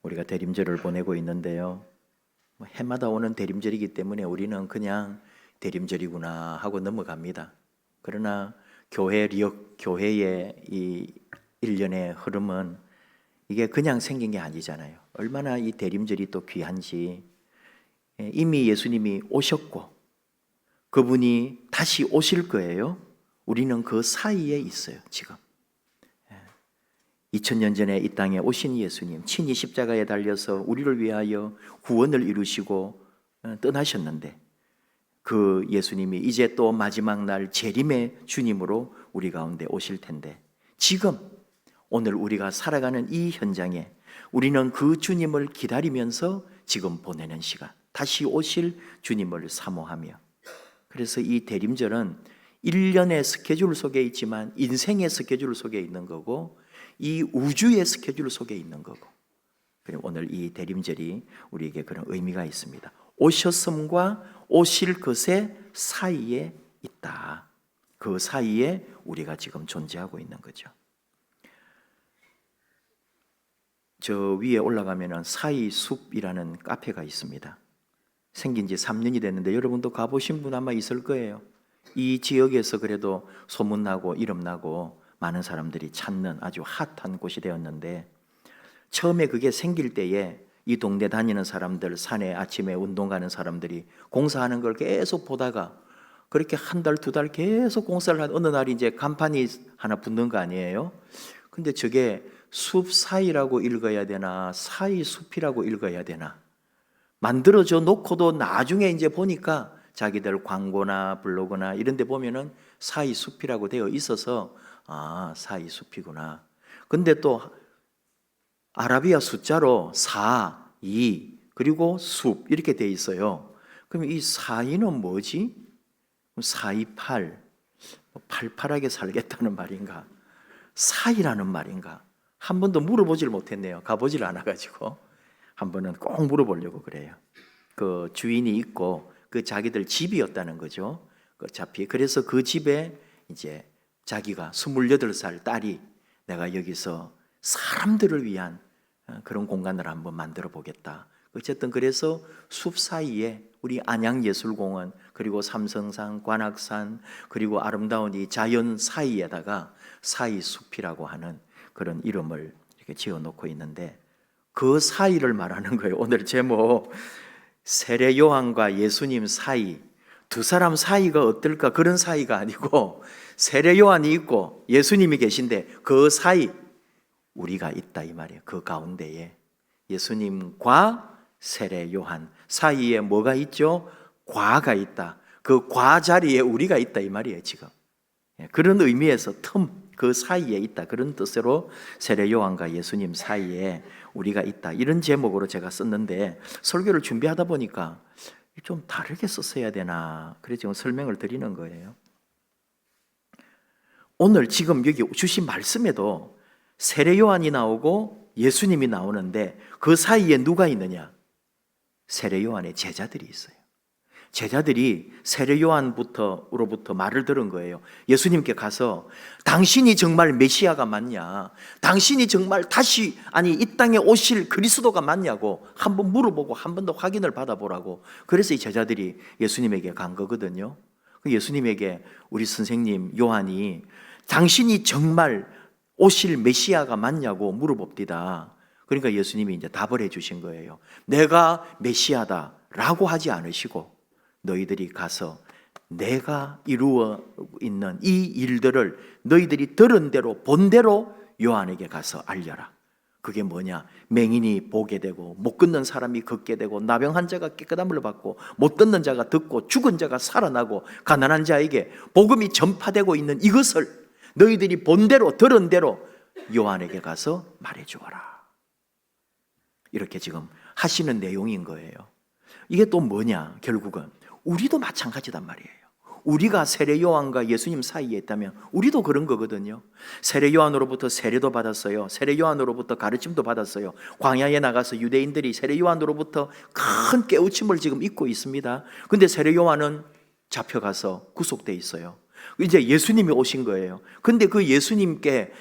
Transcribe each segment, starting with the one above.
우리가 대림절을 보내고 있는데요. 해마다 오는 대림절이기 때문에 우리는 그냥 대림절이구나 하고 넘어갑니다. 그러나 교회의 이 일련의 흐름은 이게 그냥 생긴 게 아니잖아요. 얼마나 이 대림절이 또 귀한지. 이미 예수님이 오셨고 그분이 다시 오실 거예요. 우리는 그 사이에 있어요, 지금. 2000년 전에 이 땅에 오신 예수님, 친히 십자가에 달려서 우리를 위하여 구원을 이루시고 떠나셨는데 그 예수님이 이제 또 마지막 날 재림의 주님으로 우리 가운데 오실 텐데, 지금 오늘 우리가 살아가는 이 현장에 우리는 그 주님을 기다리면서 지금 보내는 시간, 다시 오실 주님을 사모하며, 그래서 이 대림절은 1년의 스케줄 속에 있지만 인생의 스케줄 속에 있는 거고, 이 우주의 스케줄 속에 있는 거고, 그리고 오늘 이 대림절이 우리에게 그런 의미가 있습니다. 오셨음과 오실 것의 사이에 있다. 그 사이에 우리가 지금 존재하고 있는 거죠. 저 위에 올라가면 사이숲이라는 카페가 있습니다. 생긴 지 3년이 됐는데 여러분도 가보신 분 아마 있을 거예요. 이 지역에서 그래도 소문나고 이름나고 많은 사람들이 찾는 아주 핫한 곳이 되었는데, 처음에 그게 생길 때에 이 동네 다니는 사람들, 산에 아침에 운동 가는 사람들이 공사하는 걸 계속 보다가 그렇게 한 달, 두 달 계속 공사를 한 어느 날이 이제 간판이 하나 붙는 거 아니에요? 근데 저게 숲 사이라고 읽어야 되나 사이 숲이라고 읽어야 되나 만들어져 놓고도 나중에 이제 보니까 자기들 광고나 블로그나 이런 데 보면은 사이 숲이라고 되어 있어서 아, 사이 숲이구나. 근데 또 아라비아 숫자로 4, 2 그리고 숲 이렇게 돼 있어요. 그럼 이 사이는 뭐지? 428 팔팔하게 살겠다는 말인가? 사이라는 말인가? 한 번도 물어보질 못했네요. 가보질 않아가지고 한 번은 꼭 물어보려고 그래요. 그 주인이 있고 그 자기들 집이었다는 거죠. 어차피 그래서 그 집에 이제 자기가 28살 딸이 내가 여기서 사람들을 위한 그런 공간을 한번 만들어 보겠다. 어쨌든 그래서 숲 사이에 우리 안양예술공원 그리고 삼성산, 관악산 그리고 아름다운 이 자연 사이에다가 사이숲이라고 하는 그런 이름을 이렇게 지어놓고 있는데, 그 사이를 말하는 거예요. 오늘 제목 세례 요한과 예수님 사이, 두 사람 사이가 어떨까? 그런 사이가 아니고 세례 요한이 있고 예수님이 계신데 그 사이 우리가 있다 이 말이에요. 그 가운데에 예수님과 세례 요한 사이에 뭐가 있죠? 과가 있다. 그 과 자리에 우리가 있다 이 말이에요 지금. 그런 의미에서 그 사이에 있다, 그런 뜻으로 세례 요한과 예수님 사이에 우리가 있다, 이런 제목으로 제가 썼는데, 설교를 준비하다 보니까 좀 다르게 썼어야 되나 그래서 지금 설명을 드리는 거예요. 오늘 지금 여기 주신 말씀에도 세례 요한이 나오고 예수님이 나오는데 그 사이에 누가 있느냐? 세례 요한의 제자들이 있어요. 제자들이 세례 요한으로부터 말을 들은 거예요. 예수님께 가서 당신이 정말 메시아가 맞냐? 당신이 정말 이 땅에 오실 그리스도가 맞냐고 한번 물어보고 한 번 더 확인을 받아보라고. 그래서 이 제자들이 예수님에게 간 거거든요. 예수님에게 우리 선생님 요한이 당신이 정말 오실 메시아가 맞냐고 물어봅디다. 그러니까 예수님이 이제 답을 해주신 거예요. 내가 메시아다라고 하지 않으시고 너희들이 가서 내가 이루어 있는 이 일들을 너희들이 들은 대로 본 대로 요한에게 가서 알려라. 그게 뭐냐? 맹인이 보게 되고 못 걷는 사람이 걷게 되고 나병 환자가 깨끗함을 받고 못 듣는 자가 듣고 죽은 자가 살아나고 가난한 자에게 복음이 전파되고 있는 이것을 너희들이 본 대로 들은 대로 요한에게 가서 말해 주어라. 이렇게 지금 하시는 내용인 거예요. 이게 또 뭐냐? 결국은 우리도 마찬가지단 말이에요. 우리가 세례 요한과 예수님 사이에 있다면 우리도 그런 거거든요. 세례 요한으로부터 세례도 받았어요. 세례 요한으로부터 가르침도 받았어요. 광야에 나가서 유대인들이 세례 요한으로부터 큰 깨우침을 지금 입고 있습니다. 근데 세례 요한은 잡혀가서 구속돼 있어요. 이제 예수님이 오신 거예요. 근데 그 예수님께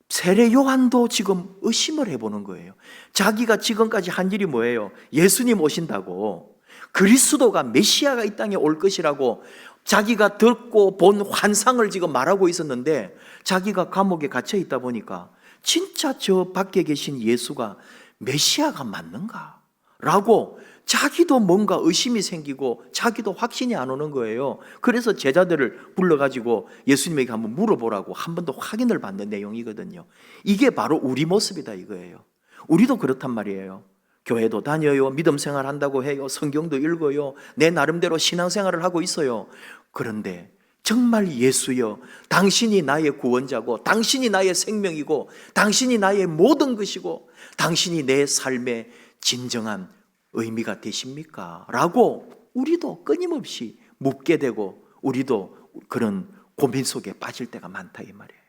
세례 요한도 지금 의심을 해보는 거예요. 자기가 지금까지 한 일이 뭐예요? 예수님 오신다고, 그리스도가 메시아가 이 땅에 올 것이라고 자기가 듣고 본 환상을 지금 말하고 있었는데, 자기가 감옥에 갇혀 있다 보니까 진짜 저 밖에 계신 예수가 메시아가 맞는가? 라고 자기도 뭔가 의심이 생기고 자기도 확신이 안 오는 거예요. 그래서 제자들을 불러가지고 예수님에게 한번 물어보라고 한 번 더 확인을 받는 내용이거든요. 이게 바로 우리 모습이다 이거예요. 우리도 그렇단 말이에요. 교회도 다녀요, 믿음 생활 한다고 해요, 성경도 읽어요, 내 나름대로 신앙생활을 하고 있어요. 그런데 정말 예수여, 당신이 나의 구원자고 당신이 나의 생명이고 당신이 나의 모든 것이고 당신이 내 삶의 진정한 의미가 되십니까? 라고 우리도 끊임없이 묻게 되고 우리도 그런 고민 속에 빠질 때가 많다 이 말이에요.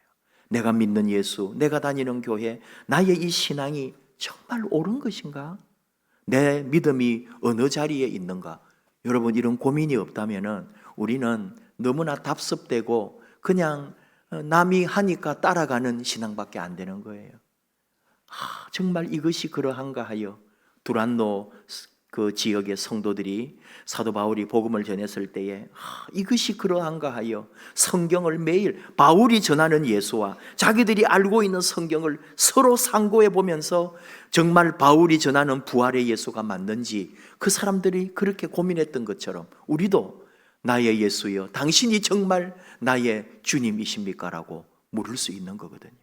내가 믿는 예수, 내가 다니는 교회, 나의 이 신앙이 정말 옳은 것인가? 내 믿음이 어느 자리에 있는가? 여러분, 이런 고민이 없다면 우리는 너무나 답습되고 그냥 남이 하니까 따라가는 신앙밖에 안 되는 거예요. 정말 이것이 그러한가 하여 두란노 그 지역의 성도들이 사도 바울이 복음을 전했을 때에 이것이 그러한가 하여 성경을 매일 바울이 전하는 예수와 자기들이 알고 있는 성경을 서로 상고해 보면서 정말 바울이 전하는 부활의 예수가 맞는지 그 사람들이 그렇게 고민했던 것처럼 우리도 나의 예수여, 당신이 정말 나의 주님이십니까? 라고 물을 수 있는 거거든요.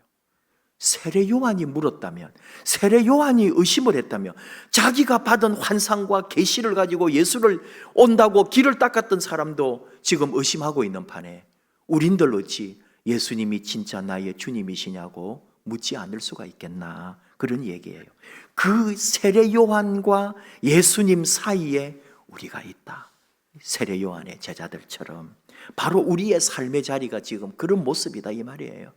세례 요한이 물었다면, 세례 요한이 의심을 했다면, 자기가 받은 환상과 계시를 가지고 예수를 온다고 길을 닦았던 사람도 지금 의심하고 있는 판에 우린들 어찌 예수님이 진짜 나의 주님이시냐고 묻지 않을 수가 있겠나, 그런 얘기예요. 그 세례 요한과 예수님 사이에 우리가 있다. 세례 요한의 제자들처럼 바로 우리의 삶의 자리가 지금 그런 모습이다 이 말이에요.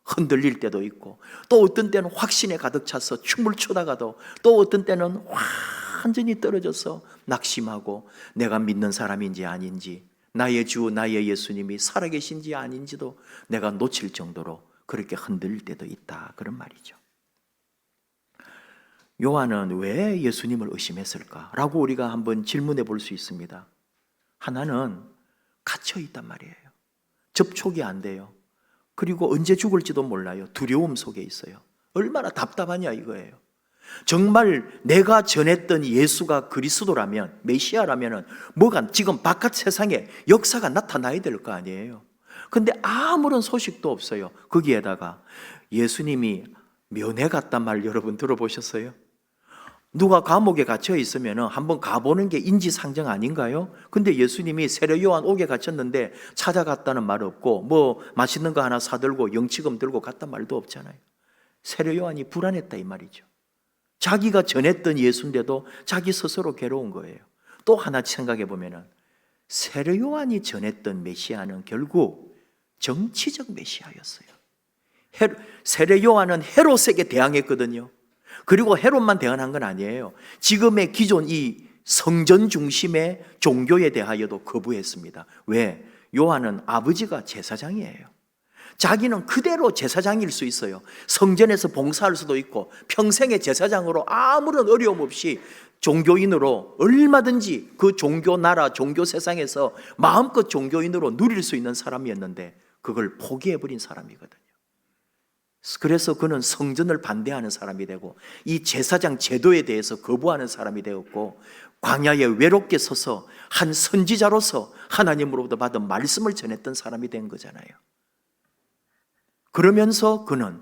흔들릴 때도 있고, 또 어떤 때는 확신에 가득 차서 춤을 추다가도, 또 어떤 때는 완전히 떨어져서 낙심하고 내가 믿는 사람인지 아닌지, 나의 주 나의 예수님이 살아계신지 아닌지도 내가 놓칠 정도로 그렇게 흔들릴 때도 있다, 그런 말이죠. 요한은 왜 예수님을 의심했을까? 라고 우리가 한번 질문해 볼 수 있습니다. 하나는 갇혀 있단 말이에요. 접촉이 안 돼요. 그리고 언제 죽을지도 몰라요. 두려움 속에 있어요. 얼마나 답답하냐 이거예요. 정말 내가 전했던 예수가 그리스도라면, 메시아라면 뭐가 지금 바깥 세상에 역사가 나타나야 될 거 아니에요. 근데 아무런 소식도 없어요. 거기에다가 예수님이 면회 갔단 말 여러분 들어보셨어요? 누가 감옥에 갇혀 있으면 한번 가보는 게 인지상정 아닌가요? 근데 예수님이 세례 요한 옥에 갇혔는데 찾아갔다는 말 없고, 뭐 맛있는 거 하나 사들고 영치금 들고 갔단 말도 없잖아요. 세례 요한이 불안했다 이 말이죠. 자기가 전했던 예수인데도 자기 스스로 괴로운 거예요. 또 하나 생각해 보면 세례 요한이 전했던 메시아는 결국 정치적 메시아였어요. 세례 요한은 헤롯에게 대항했거든요. 그리고 헤롯만 대항한 건 아니에요. 지금의 기존 이 성전 중심의 종교에 대하여도 거부했습니다. 왜? 요한은 아버지가 제사장이에요. 자기는 그대로 제사장일 수 있어요. 성전에서 봉사할 수도 있고 평생의 제사장으로 아무런 어려움 없이 종교인으로 얼마든지 그 종교 나라, 종교 세상에서 마음껏 종교인으로 누릴 수 있는 사람이었는데 그걸 포기해버린 사람이거든요. 그래서 그는 성전을 반대하는 사람이 되고 이 제사장 제도에 대해서 거부하는 사람이 되었고, 광야에 외롭게 서서 한 선지자로서 하나님으로부터 받은 말씀을 전했던 사람이 된 거잖아요. 그러면서 그는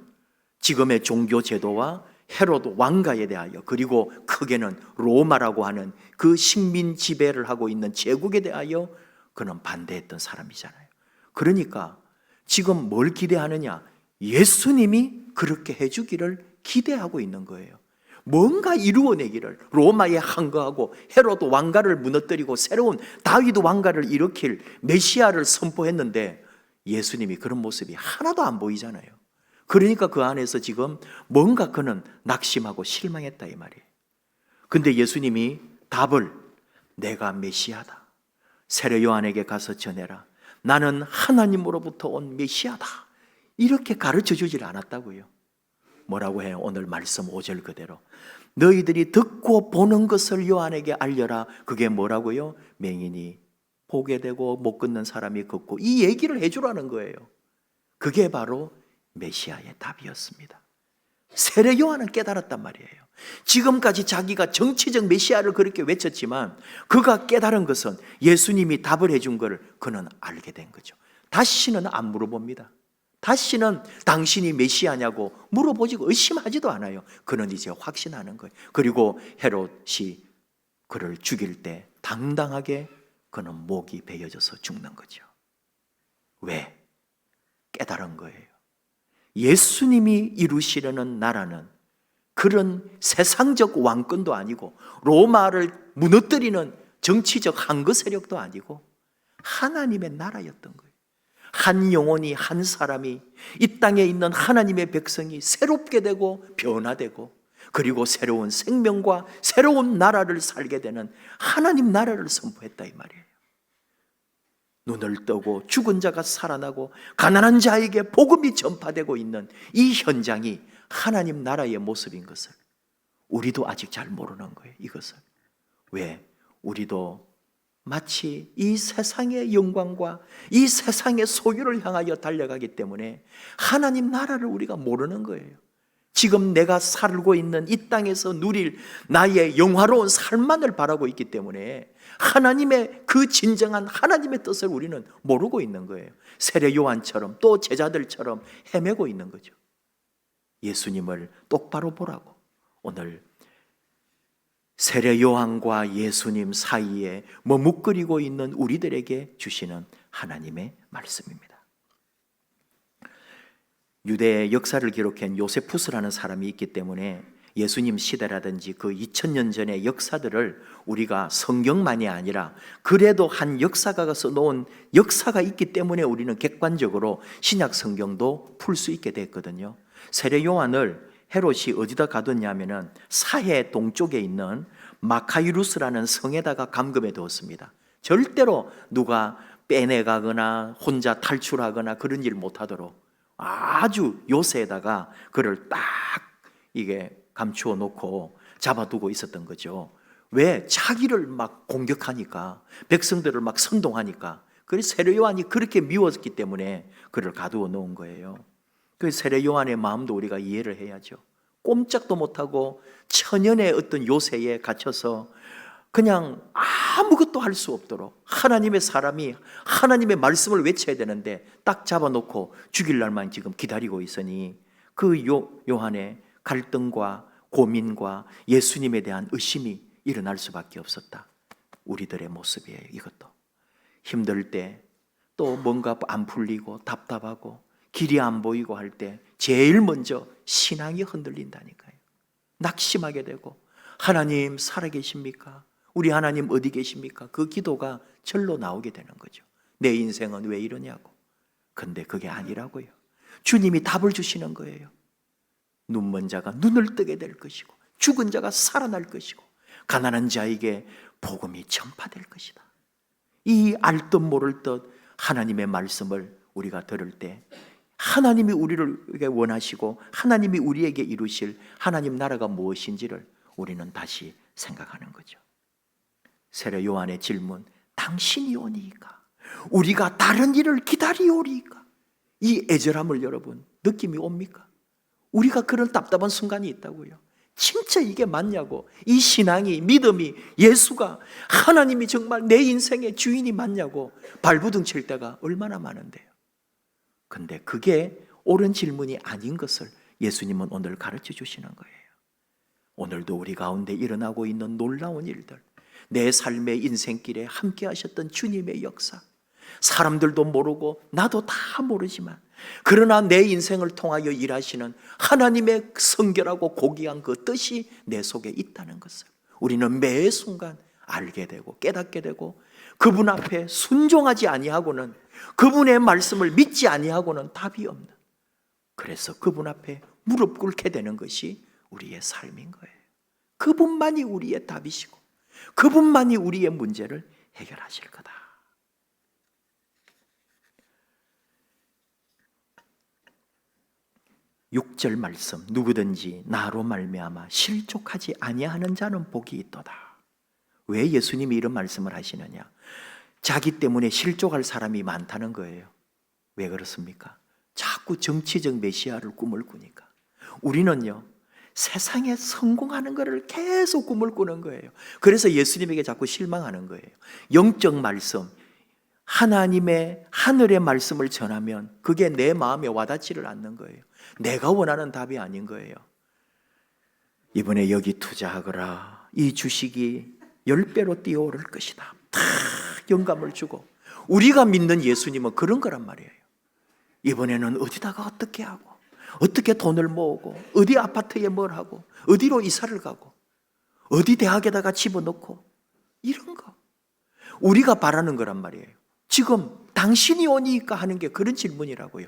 지금의 종교 제도와 헤롯 왕가에 대하여, 그리고 크게는 로마라고 하는 그 식민 지배를 하고 있는 제국에 대하여 그는 반대했던 사람이잖아요. 그러니까 지금 뭘 기대하느냐? 예수님이 그렇게 해주기를 기대하고 있는 거예요. 뭔가 이루어내기를, 로마에 항거하고 헤롯 왕가를 무너뜨리고 새로운 다윗 왕가를 일으킬 메시아를 선포했는데 예수님이 그런 모습이 하나도 안 보이잖아요. 그러니까 그 안에서 지금 뭔가 그는 낙심하고 실망했다 이 말이에요. 근데 예수님이 답을, 내가 메시아다, 세례 요한에게 가서 전해라, 나는 하나님으로부터 온 메시아다, 이렇게 가르쳐 주질 않았다고요. 뭐라고 해요? 오늘 말씀 5절 그대로 너희들이 듣고 보는 것을 요한에게 알려라. 그게 뭐라고요? 맹인이 보게 되고 못 걷는 사람이 걷고, 이 얘기를 해주라는 거예요. 그게 바로 메시아의 답이었습니다. 세례 요한은 깨달았단 말이에요. 지금까지 자기가 정치적 메시아를 그렇게 외쳤지만 그가 깨달은 것은 예수님이 답을 해준 것을 그는 알게 된 거죠. 다시는 안 물어봅니다. 다시는 당신이 메시아냐고 물어보지고 의심하지도 않아요. 그는 이제 확신하는 거예요. 그리고 헤롯이 그를 죽일 때 당당하게 그는 목이 베어져서 죽는 거죠. 왜? 깨달은 거예요. 예수님이 이루시려는 나라는 그런 세상적 왕권도 아니고 로마를 무너뜨리는 정치적 항거 세력도 아니고 하나님의 나라였던 거예요. 한 영혼이, 한 사람이, 이 땅에 있는 하나님의 백성이 새롭게 되고 변화되고 그리고 새로운 생명과 새로운 나라를 살게 되는 하나님 나라를 선포했다 이 말이에요. 눈을 뜨고 죽은 자가 살아나고 가난한 자에게 복음이 전파되고 있는 이 현장이 하나님 나라의 모습인 것을 우리도 아직 잘 모르는 거예요. 이것을. 왜? 우리도 마치 이 세상의 영광과 이 세상의 소유를 향하여 달려가기 때문에 하나님 나라를 우리가 모르는 거예요. 지금 내가 살고 있는 이 땅에서 누릴 나의 영화로운 삶만을 바라고 있기 때문에 하나님의 그 진정한 하나님의 뜻을 우리는 모르고 있는 거예요. 세례 요한처럼 또 제자들처럼 헤매고 있는 거죠. 예수님을 똑바로 보라고 오늘 세례 요한과 예수님 사이에 머뭇거리고 있는 우리들에게 주시는 하나님의 말씀입니다. 유대의 역사를 기록한 요세푸스라는 사람이 있기 때문에 예수님 시대라든지 그 2000년 전의 역사들을 우리가 성경만이 아니라 그래도 한 역사가가 써놓은 역사가 있기 때문에 우리는 객관적으로 신약 성경도 풀 수 있게 됐거든요. 세례 요한을 헤롯이 어디다 가뒀냐면은 사해 동쪽에 있는 마카이루스라는 성에다가 감금해 두었습니다. 절대로 누가 빼내가거나 혼자 탈출하거나 그런 일 못하도록 아주 요새에다가 그를 딱 이게 감추어 놓고 잡아두고 있었던 거죠. 왜? 자기를 막 공격하니까, 백성들을 막 선동하니까. 그래서 세례 요한이 그렇게 미웠기 때문에 그를 가두어 놓은 거예요. 그 세례 요한의 마음도 우리가 이해를 해야죠. 꼼짝도 못하고 천연의 어떤 요새에 갇혀서 그냥 아무것도 할 수 없도록 하나님의 사람이 하나님의 말씀을 외쳐야 되는데 딱 잡아놓고 죽일 날만 지금 기다리고 있으니 그 요한의 갈등과 고민과 예수님에 대한 의심이 일어날 수밖에 없었다. 우리들의 모습이에요. 이것도 힘들 때 또 뭔가 안 풀리고 답답하고 길이 안 보이고 할 때 제일 먼저 신앙이 흔들린다니까요. 낙심하게 되고 하나님 살아계십니까? 우리 하나님 어디 계십니까? 그 기도가 절로 나오게 되는 거죠. 내 인생은 왜 이러냐고. 근데 그게 아니라고요. 주님이 답을 주시는 거예요. 눈먼 자가 눈을 뜨게 될 것이고 죽은 자가 살아날 것이고 가난한 자에게 복음이 전파될 것이다. 이 알 듯 모를 듯 하나님의 말씀을 우리가 들을 때 하나님이 우리를 원하시고 하나님이 우리에게 이루실 하나님 나라가 무엇인지를 우리는 다시 생각하는 거죠. 세례 요한의 질문, 당신이 오니까 우리가 다른 일을 기다리오리까? 이 애절함을 여러분 느낌이 옵니까? 우리가 그런 답답한 순간이 있다고요. 진짜 이게 맞냐고, 이 신앙이, 믿음이, 예수가, 하나님이 정말 내 인생의 주인이 맞냐고 발부둥 칠 때가 얼마나 많은데요. 근데 그게 옳은 질문이 아닌 것을 예수님은 오늘 가르쳐 주시는 거예요. 오늘도 우리 가운데 일어나고 있는 놀라운 일들, 내 삶의 인생길에 함께 하셨던 주님의 역사, 사람들도 모르고 나도 다 모르지만 그러나 내 인생을 통하여 일하시는 하나님의 성결하고 고귀한 그 뜻이 내 속에 있다는 것을 우리는 매 순간 알게 되고 깨닫게 되고 그분 앞에 순종하지 아니하고는, 그분의 말씀을 믿지 아니하고는 답이 없는, 그래서 그분 앞에 무릎 꿇게 되는 것이 우리의 삶인 거예요. 그분만이 우리의 답이시고 그분만이 우리의 문제를 해결하실 거다. 6절 말씀, 누구든지 나로 말미암아 실족하지 아니하는 자는 복이 있도다. 왜 예수님이 이런 말씀을 하시느냐? 자기 때문에 실족할 사람이 많다는 거예요. 왜 그렇습니까? 자꾸 정치적 메시아를 꿈을 꾸니까. 우리는요, 세상에 성공하는 것을 계속 꿈을 꾸는 거예요. 그래서 예수님에게 자꾸 실망하는 거예요. 영적 말씀, 하나님의 하늘의 말씀을 전하면 그게 내 마음에 와닿지를 않는 거예요. 내가 원하는 답이 아닌 거예요. 이번에 여기 투자하거라. 이 주식이 10배로 뛰어오를 것이다. 다 영감을 주고. 우리가 믿는 예수님은 그런 거란 말이에요. 이번에는 어디다가 어떻게 하고, 어떻게 돈을 모으고, 어디 아파트에 뭘 하고, 어디로 이사를 가고, 어디 대학에다가 집어넣고, 이런 거 우리가 바라는 거란 말이에요. 지금 당신이 오니까 하는 게 그런 질문이라고요.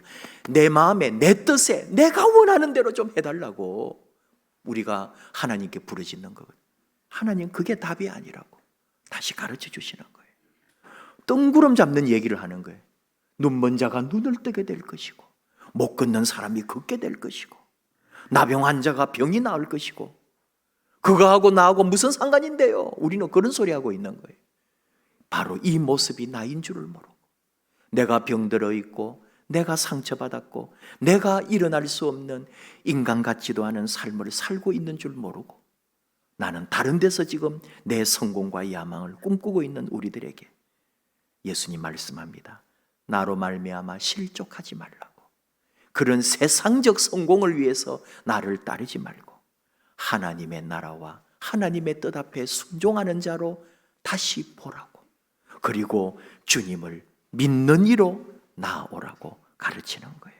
내 마음에, 내 뜻에, 내가 원하는 대로 좀 해달라고 우리가 하나님께 부르짖는 거거든요. 하나님 그게 답이 아니라고 다시 가르쳐 주시는 거예요. 뜬구름 잡는 얘기를 하는 거예요. 눈먼 자가 눈을 뜨게 될 것이고, 못 걷는 사람이 걷게 될 것이고, 나병 환자가 병이 나을 것이고, 그거하고 나하고 무슨 상관인데요? 우리는 그런 소리 하고 있는 거예요. 바로 이 모습이 나인 줄을 모르고, 내가 병들어 있고, 내가 상처받았고, 내가 일어날 수 없는 인간 같지도 않은 삶을 살고 있는 줄 모르고, 나는 다른 데서 지금 내 성공과 야망을 꿈꾸고 있는 우리들에게 예수님 말씀합니다. 나로 말미암아 실족하지 말라고. 그런 세상적 성공을 위해서 나를 따르지 말고 하나님의 나라와 하나님의 뜻 앞에 순종하는 자로 다시 보라고, 그리고 주님을 믿는 이로 나아오라고 가르치는 거예요.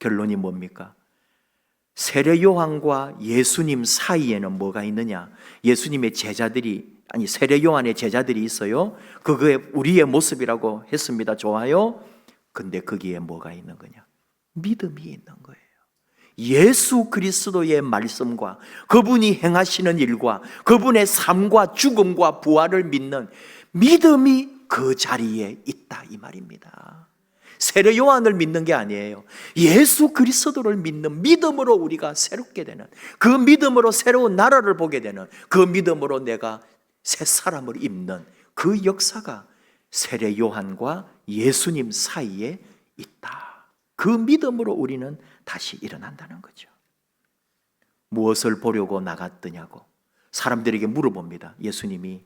결론이 뭡니까? 세례 요한과 예수님 사이에는 뭐가 있느냐? 예수님의 제자들이, 아니 세례 요한의 제자들이 있어요. 그게 우리의 모습이라고 했습니다. 좋아요. 근데 거기에 뭐가 있는 거냐? 믿음이 있는 거예요. 예수 그리스도의 말씀과 그분이 행하시는 일과 그분의 삶과 죽음과 부활을 믿는 믿음이 그 자리에 있다 이 말입니다. 세례 요한을 믿는 게 아니에요. 예수 그리스도를 믿는 믿음으로 우리가 새롭게 되는, 그 믿음으로 새로운 나라를 보게 되는, 그 믿음으로 내가 새 사람을 입는 그 역사가 세례 요한과 예수님 사이에 있다. 그 믿음으로 우리는 다시 일어난다는 거죠. 무엇을 보려고 나갔더냐고 사람들에게 물어봅니다. 예수님이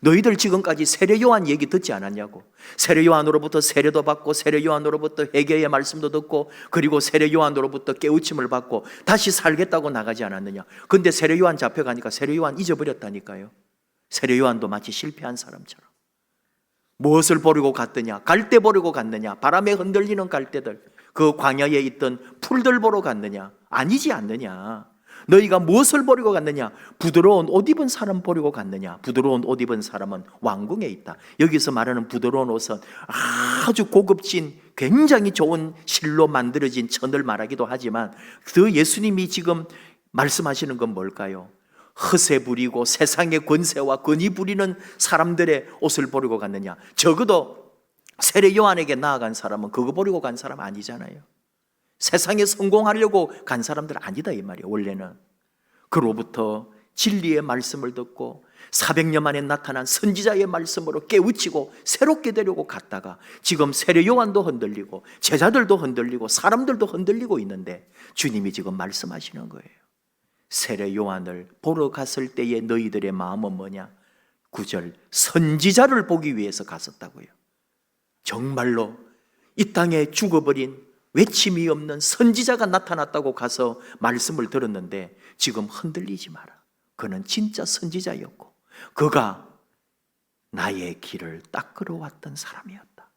너희들 지금까지 세례 요한 얘기 듣지 않았냐고. 세례 요한으로부터 세례도 받고 세례 요한으로부터 회개의 말씀도 듣고 그리고 세례 요한으로부터 깨우침을 받고 다시 살겠다고 나가지 않았느냐. 근데 세례 요한 잡혀가니까 세례 요한 잊어버렸다니까요. 세례 요한도 마치 실패한 사람처럼. 무엇을 보려고 갔더냐? 갈대 보려고 갔느냐? 바람에 흔들리는 갈대들, 그 광야에 있던 풀들 보러 갔느냐? 아니지 않느냐. 너희가 무엇을 보려고 갔느냐? 부드러운 옷 입은 사람 보려고 갔느냐? 부드러운 옷 입은 사람은 왕궁에 있다. 여기서 말하는 부드러운 옷은 아주 고급진 굉장히 좋은 실로 만들어진 천을 말하기도 하지만 그 예수님이 지금 말씀하시는 건 뭘까요? 허세 부리고 세상의 권세와 권위 부리는 사람들의 옷을 보려고 갔느냐? 적어도 세례 요한에게 나아간 사람은 그거 보려고 간 사람 아니잖아요. 세상에 성공하려고 간 사람들 아니다 이 말이에요. 원래는 그로부터 진리의 말씀을 듣고 400년 만에 나타난 선지자의 말씀으로 깨우치고 새롭게 되려고 갔다가 지금 세례 요한도 흔들리고 제자들도 흔들리고 사람들도 흔들리고 있는데 주님이 지금 말씀하시는 거예요. 세례 요한을 보러 갔을 때의 너희들의 마음은 뭐냐? 9절 선지자를 보기 위해서 갔었다고요. 정말로 이 땅에 죽어버린 외침이 없는 선지자가 나타났다고 가서 말씀을 들었는데 지금 흔들리지 마라. 그는 진짜 선지자였고 그가 나의 길을 닦으러 왔던 사람이었다.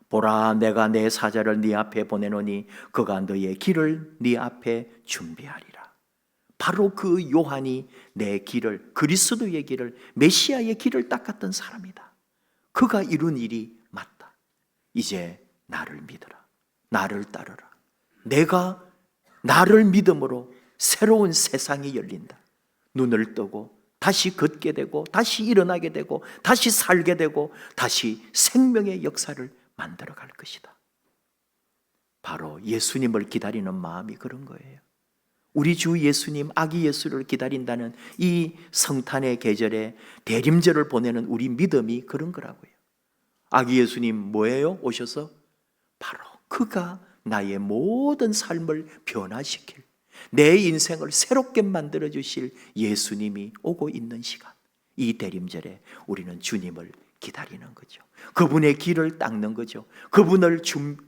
보라, 내가 내 사자를 네 앞에 보내노니 그가 너의 길을 네 앞에 준비하리라. 바로 그 요한이 내 길을, 그리스도의 길을, 메시아의 길을 닦았던 사람이다. 그가 이룬 일이 맞다. 이제 나를 믿어라. 나를 따르라. 내가 나를 믿음으로 새로운 세상이 열린다. 눈을 뜨고 다시 걷게 되고 다시 일어나게 되고 다시 살게 되고 다시 생명의 역사를 만들어 갈 것이다. 바로 예수님을 기다리는 마음이 그런 거예요. 우리 주 예수님, 아기 예수를 기다린다는 이 성탄의 계절에 대림절을 보내는 우리 믿음이 그런 거라고요. 아기 예수님 뭐예요? 오셔서 바로 그가 나의 모든 삶을 변화시킬, 내 인생을 새롭게 만들어 주실 예수님이 오고 있는 시간, 이 대림절에 우리는 주님을 기다리는 거죠. 그분의 길을 닦는 거죠. 그분을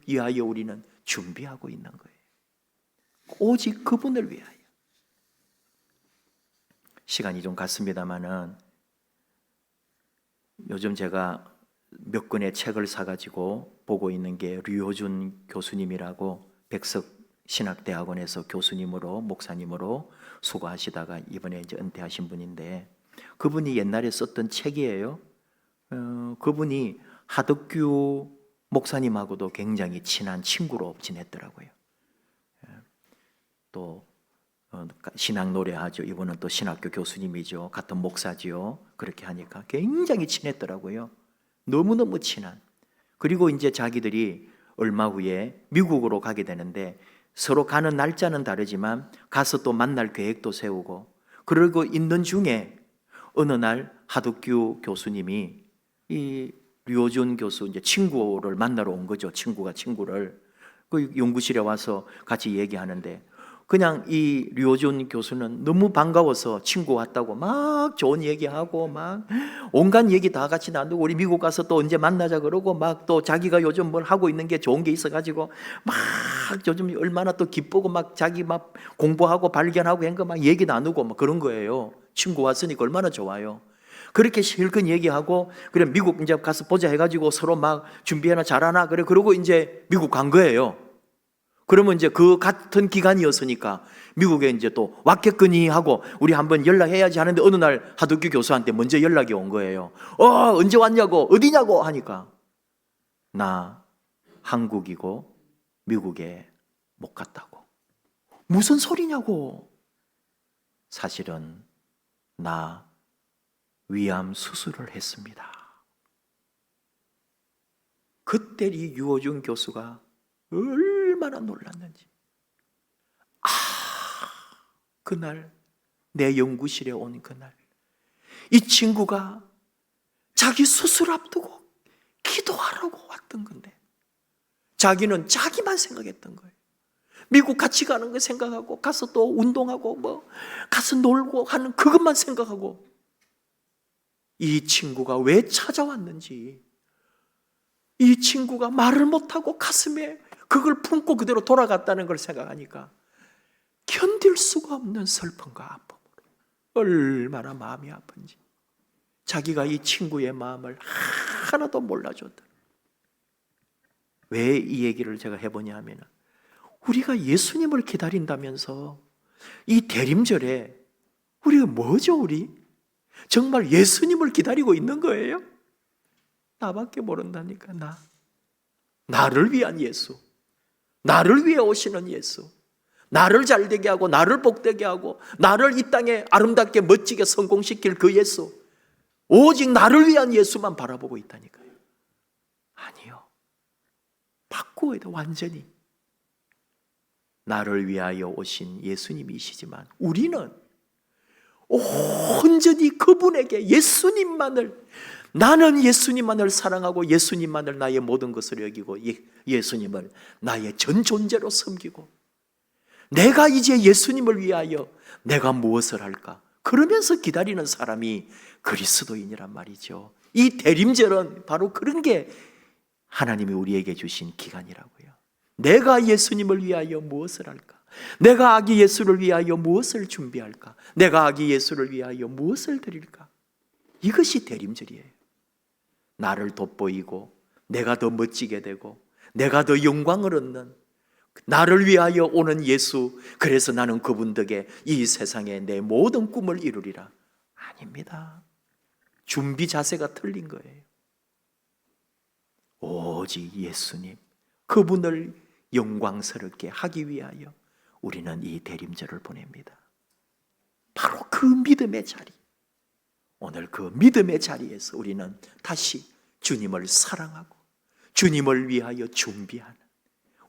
위하여 우리는 준비하고 있는 거예요. 오직 그분을 위하여. 시간이 좀 갔습니다마는 요즘 제가 몇 권의 책을 사가지고 보고 있는 게 류호준 교수님이라고 백석 신학대학원에서 교수님으로 목사님으로 수고하시다가 이번에 이제 은퇴하신 분인데, 그분이 옛날에 썼던 책이에요. 그분이 하덕규 목사님하고도 굉장히 친한 친구로 지냈더라고요. 또 신학 노래하죠. 이분은 또 신학교 교수님이죠. 같은 목사지요. 그렇게 하니까 굉장히 친했더라고요. 너무너무 친한. 그리고 이제 자기들이 얼마 후에 미국으로 가게 되는데 서로 가는 날짜는 다르지만 가서 또 만날 계획도 세우고 그러고 있는 중에 어느 날 하덕규 교수님이 이 류호준 교수 이제 친구를 만나러 온 거죠. 친구가 친구를 그 연구실에 와서 같이 얘기하는데 그냥 이 류호준 교수는 너무 반가워서 친구 왔다고 막 좋은 얘기하고 막 온갖 얘기 다 같이 나누고 우리 미국 가서 또 언제 만나자 그러고 막 또 자기가 요즘 뭘 하고 있는 게 좋은 게 있어가지고 막 요즘 얼마나 또 기쁘고 막 자기 막 공부하고 발견하고 한 거 막 얘기 나누고 막 그런 거예요. 친구 왔으니까 얼마나 좋아요. 그렇게 실컷 얘기하고 그래 미국 이제 가서 보자 해가지고 서로 막 준비하나 잘하나 그래 그러고 이제 미국 간 거예요. 그러면 이제 그 같은 기간이었으니까 미국에 이제 또 왔겠거니 하고 우리 한번 연락해야지 하는데 어느 날 하덕규 교수한테 먼저 연락이 온 거예요. 언제 왔냐고 어디냐고 하니까 나 한국이고 미국에 못 갔다고. 무슨 소리냐고. 사실은 나 위암 수술을 했습니다. 그때 이 유호준 교수가 얼마나 놀랐는지. 그날 내 연구실에 온 그날 이 친구가 자기 수술 앞두고 기도하라고 왔던 건데 자기는 자기만 생각했던 거예요. 미국 같이 가는 거 생각하고 가서 또 운동하고 뭐 가서 놀고 하는 그것만 생각하고 이 친구가 왜 찾아왔는지, 이 친구가 말을 못하고 가슴에 그걸 품고 그대로 돌아갔다는 걸 생각하니까 견딜 수가 없는 슬픔과 아픔으로 얼마나 마음이 아픈지 자기가 이 친구의 마음을 하나도 몰라줬다. 왜 이 얘기를 제가 해보냐 하면 우리가 예수님을 기다린다면서 이 대림절에 우리가 뭐죠 우리? 정말 예수님을 기다리고 있는 거예요? 나밖에 모른다니까. 나를 위한 예수, 나를 위해 오시는 예수, 나를 잘되게 하고 나를 복되게 하고 나를 이 땅에 아름답게 멋지게 성공시킬 그 예수, 오직 나를 위한 예수만 바라보고 있다니까요. 아니요, 바꾸어야 돼. 완전히 나를 위하여 오신 예수님이시지만 우리는 온전히 그분에게 예수님만을, 나는 예수님만을 사랑하고 예수님만을 나의 모든 것을 여기고 예수님을 나의 전 존재로 섬기고 내가 이제 예수님을 위하여 내가 무엇을 할까? 그러면서 기다리는 사람이 그리스도인이란 말이죠. 이 대림절은 바로 그런 게 하나님이 우리에게 주신 기간이라고요. 내가 예수님을 위하여 무엇을 할까? 내가 아기 예수를 위하여 무엇을 준비할까? 내가 아기 예수를 위하여 무엇을 드릴까? 이것이 대림절이에요. 나를 돋보이고 내가 더 멋지게 되고 내가 더 영광을 얻는 나를 위하여 오는 예수, 그래서 나는 그분 덕에 이 세상에 내 모든 꿈을 이루리라. 아닙니다. 준비 자세가 틀린 거예요. 오직 예수님, 그분을 영광스럽게 하기 위하여 우리는 이 대림절을 보냅니다. 바로 그 믿음의 자리, 오늘 그 믿음의 자리에서 우리는 다시 주님을 사랑하고 주님을 위하여 준비하는,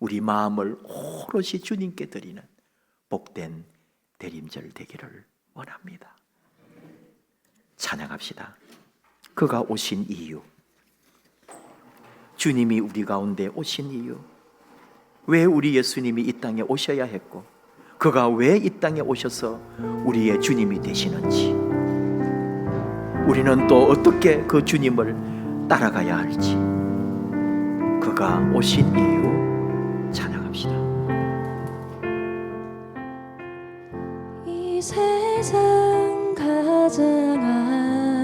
우리 마음을 오롯이 주님께 드리는 복된 대림절 되기를 원합니다. 찬양합시다. 그가 오신 이유, 주님이 우리 가운데 오신 이유, 왜 우리 예수님이 이 땅에 오셔야 했고 그가 왜 이 땅에 오셔서 우리의 주님이 되시는지, 우리는 또 어떻게 그 주님을 따라가야 할지, 그가 오신 이유 찬양합시다. 이 세상 가장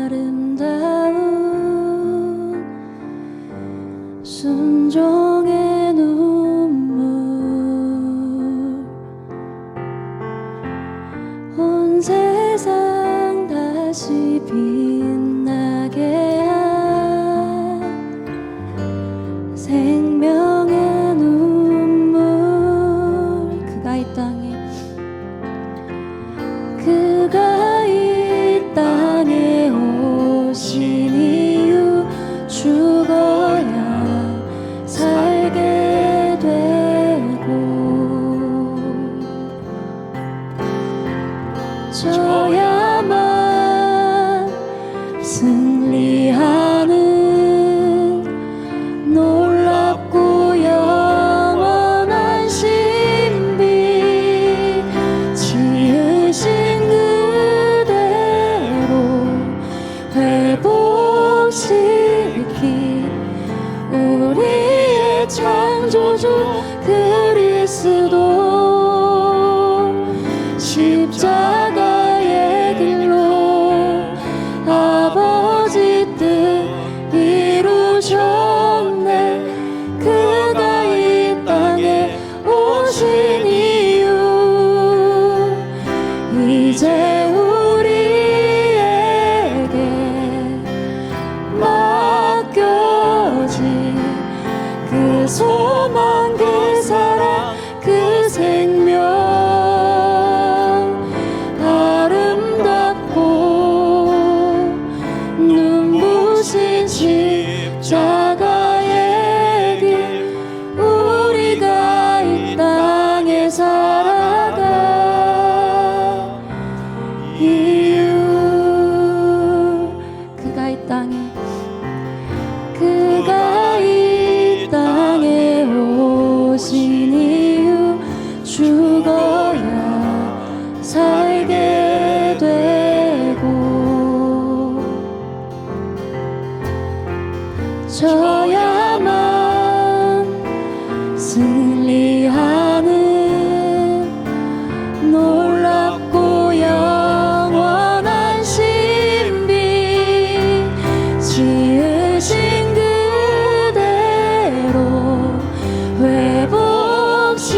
아름다운 순종의 눈물, 온 세상 다시 빛나게 한 생명의 눈물, 그가 이 땅에 오신 이유, 죽어야 살게 되고 져야만 승리하는 놀랍고 영원한 신비, 지으신 회복시키 우리의 창조주 그리스도, 십자가의 길로 아버지 뜻 이루셨네. 그가 이 땅에 오신 이유, 이제 그 소망, 그 사랑, 그 생명, 아름답고 눈부신 십자가의 길, 우리가 이 땅에 살아가 이유, 그가 이 땅에 오신 이유, 죽어야 살게 되고 져야만 승리하는 놀랍고 영원한 신비, 지으신 회복시키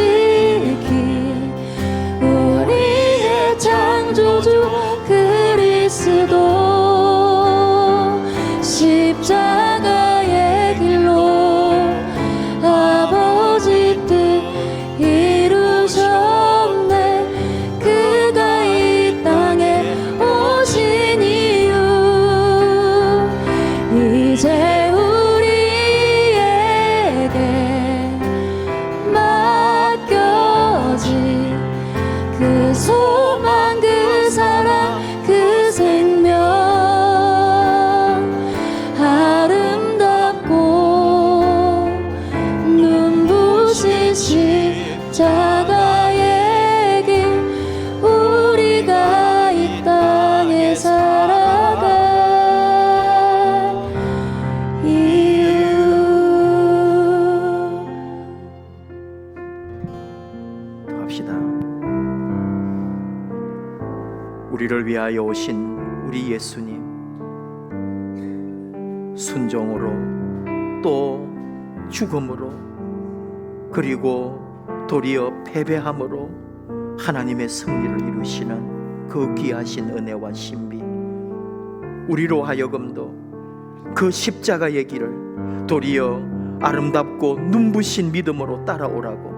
우리의 창조주 그리스도, 십자가의 길로 아버지 뜻 이루셨네. 그가 이 땅에 오신 이유, 이제 그 소망, 그 사랑, 그 생명, 아름답고 눈부신 십자가의 길, 우리가 이 땅에 살아가 이유. 합시다. 우리를 위하여 오신 우리 예수님, 순종으로 또 죽음으로 그리고 도리어 패배함으로 하나님의 승리를 이루시는 그 귀하신 은혜와 신비, 우리로 하여금도 그 십자가의 길을 도리어 아름답고 눈부신 믿음으로 따라오라고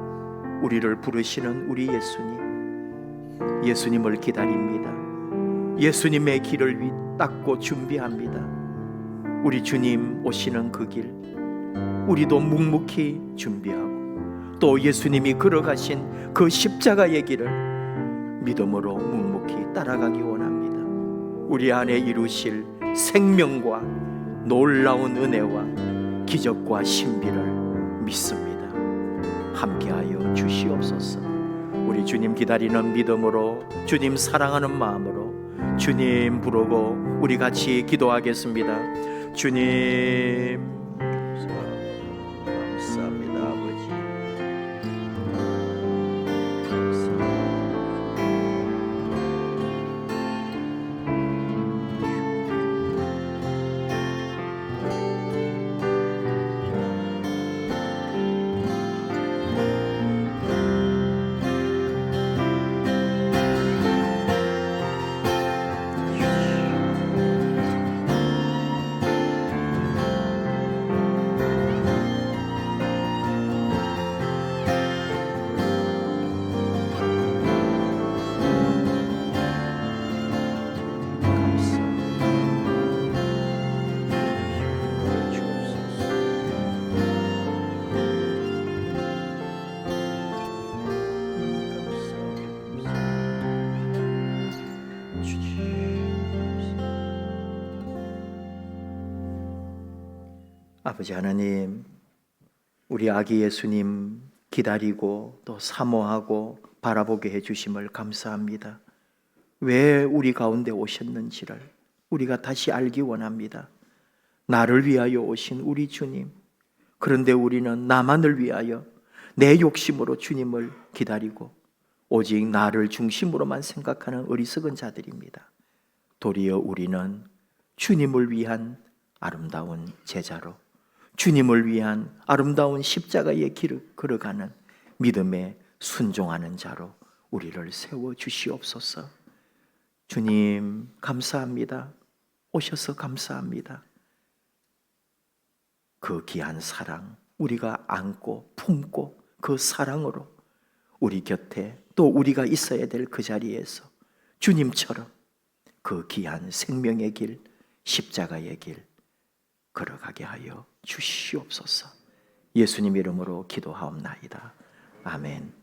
우리를 부르시는 우리 예수님, 예수님을 기다립니다. 예수님의 길을 닦고 준비합니다. 우리 주님 오시는 그 길, 우리도 묵묵히 준비하고 또 예수님이 걸어가신 그 십자가의 길을 믿음으로 묵묵히 따라가기 원합니다. 우리 안에 이루실 생명과 놀라운 은혜와 기적과 신비를 믿습니다. 함께하여 주시옵소서. 우리 주님 기다리는 믿음으로, 주님 사랑하는 마음으로 주님 부르고 우리 같이 기도하겠습니다. 주님 감사합니다. 아버지 아버지 하나님, 우리 아기 예수님 기다리고 또 사모하고 바라보게 해주심을 감사합니다. 왜 우리 가운데 오셨는지를 우리가 다시 알기 원합니다. 나를 위하여 오신 우리 주님, 그런데 우리는 나만을 위하여 내 욕심으로 주님을 기다리고 오직 나를 중심으로만 생각하는 어리석은 자들입니다. 도리어 우리는 주님을 위한 아름다운 제자로, 주님을 위한 아름다운 십자가의 길을 걸어가는 믿음에 순종하는 자로 우리를 세워 주시옵소서. 주님 감사합니다. 오셔서 감사합니다. 그 귀한 사랑 우리가 안고 품고 그 사랑으로 우리 곁에 또 우리가 있어야 될 그 자리에서 주님처럼 그 귀한 생명의 길, 십자가의 길 걸어가게 하여 주시옵소서. 예수님 이름으로 기도하옵나이다. 아멘.